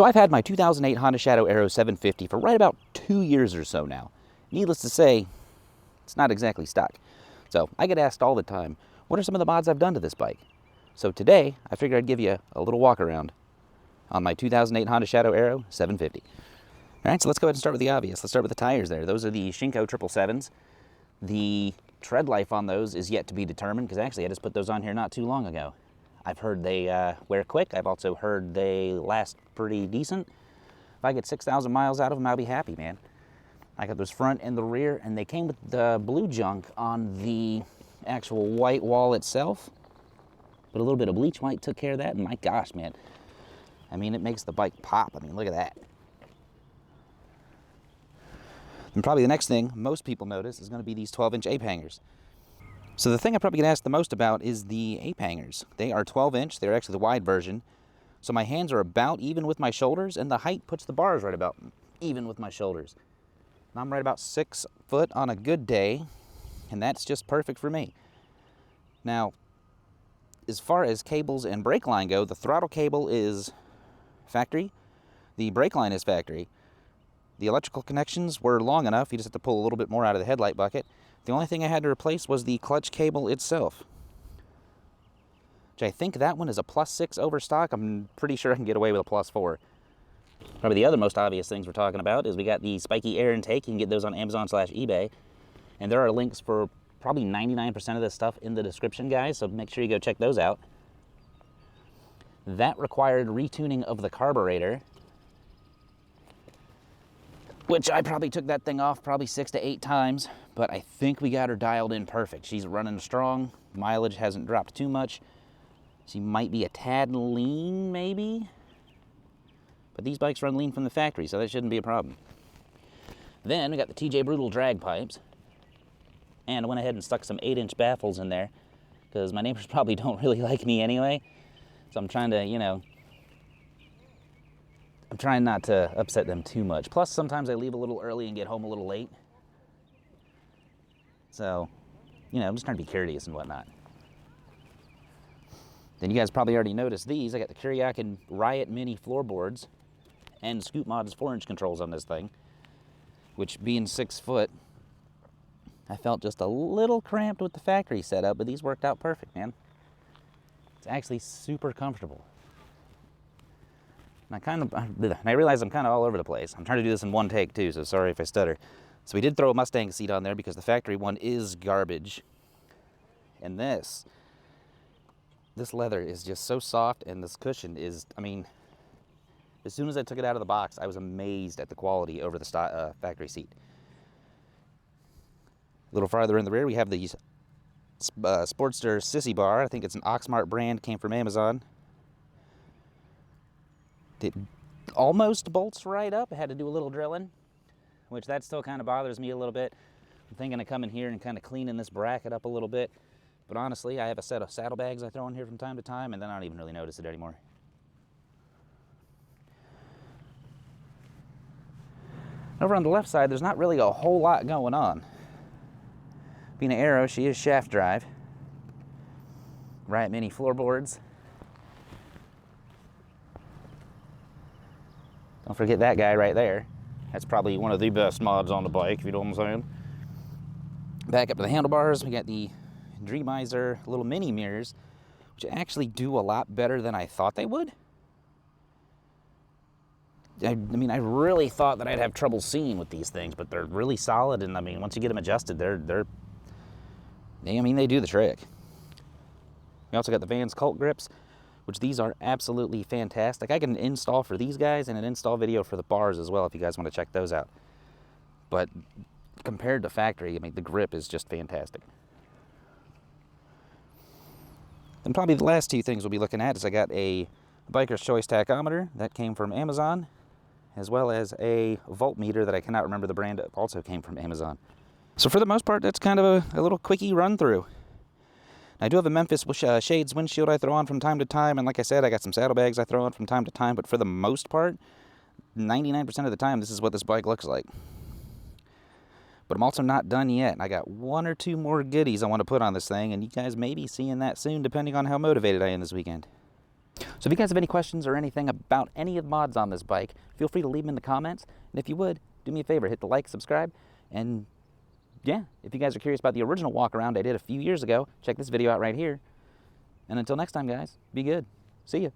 So I've had my 2008 Honda Shadow Aero 750 for right about 2 years or so now. Needless to say, it's not exactly stock. So I get asked all the time, what are some of the mods I've done to this bike? So today, I figured I'd give you a little walk around on my 2008 Honda Shadow Aero 750. All right, so let's go ahead and start with the obvious. Let's start with the tires there. Those are the Shinko 777s. The tread life on those is yet to be determined, because actually I just put those on here not too long ago. I've heard they wear quick. I've also heard they last pretty decent. If I get 6,000 miles out of them, I'll be happy, man. I got those front and the rear, and they came with the blue junk on the actual white wall itself. But a little bit of bleach white took care of that, and my gosh, man. I mean, it makes the bike pop. I mean, look at that. And probably the next thing most people notice is going to be these 12-inch ape hangers. So the thing I probably get asked the most about is the ape hangers. They are 12-inch. They're actually the wide version. So my hands are about even with my shoulders, and the height puts the bars right about even with my shoulders. And I'm right about 6 foot on a good day, and that's just perfect for me. Now, as far as cables and brake line go, the throttle cable is factory. The brake line is factory. The electrical connections were long enough. You just have to pull a little bit more out of the headlight bucket. The only thing I had to replace was the clutch cable itself, which I think that one is a +6 over stock. I'm pretty sure I can get away with a +4. Probably the other most obvious things we're talking about is we got the spiky air intake. You can get those on Amazon/eBay. And there are links for probably 99% of this stuff in the description, guys, so make sure you go check those out. That required retuning of the carburetor, which I probably took that thing off probably 6 to 8 times, but I think we got her dialed in perfect. She's running strong. Mileage hasn't dropped too much. She might be a tad lean, maybe, but these bikes run lean from the factory, so that shouldn't be a problem. Then we got the TJ Brutal drag pipes, and I went ahead and stuck some 8-inch baffles in there, because my neighbors probably don't really like me anyway, so I'm trying to, I'm trying not to upset them too much. Plus, sometimes I leave a little early and get home a little late. So, I'm just trying to be courteous and whatnot. Then you guys probably already noticed these. I got the Kuryakin Riot Mini floorboards and Scoop Mod's 4-inch controls on this thing, which being 6 foot, I felt just a little cramped with the factory setup, but these worked out perfect, man. It's actually super comfortable. And I realize I'm kind of all over the place. I'm trying to do this in one take too, so sorry if I stutter. So we did throw a Mustang seat on there because the factory one is garbage. And this leather is just so soft, and this cushion is, as soon as I took it out of the box, I was amazed at the quality over the factory seat. A little farther in the rear, we have the Sportster Sissy Bar. I think it's an Oxmart brand, came from Amazon. It almost bolts right up. I had to do a little drilling, which that still kind of bothers me a little bit. I'm thinking of coming here and kind of cleaning this bracket up a little bit. But honestly, I have a set of saddlebags I throw in here from time to time, and then I don't even really notice it anymore. Over on the left side, there's not really a whole lot going on. Being an Aero, she is shaft drive. Riot Mini floorboards. Don't forget that guy right there. That's probably one of the best mods on the bike, if you know what I'm saying. Back up to the handlebars, we got the Dreamizer little mini mirrors, which actually do a lot better than I thought they would. I really thought that I'd have trouble seeing with these things, but they're really solid, and once you get them adjusted, they do the trick. We also got the Vans Cult grips, which these are absolutely fantastic. I can install for these guys and an install video for the bars as well if you guys want to check those out. But compared to factory, the grip is just fantastic. And probably the last 2 things we'll be looking at is I got a Biker's Choice tachometer that came from Amazon, as well as a voltmeter that I cannot remember the brand, also came from Amazon. So for the most part, that's kind of a little quickie run through. I do have a Memphis Shades windshield I throw on from time to time, and like I said, I got some saddlebags I throw on from time to time, but for the most part, 99% of the time, this is what this bike looks like. But I'm also not done yet. I got 1 or 2 more goodies I want to put on this thing, and you guys may be seeing that soon, depending on how motivated I am this weekend. So if you guys have any questions or anything about any of the mods on this bike, feel free to leave them in the comments. And if you would, do me a favor, hit the like, subscribe, and yeah, if you guys are curious about the original walk around I did a few years ago, check this video out right here. And until next time, guys, be good. See ya.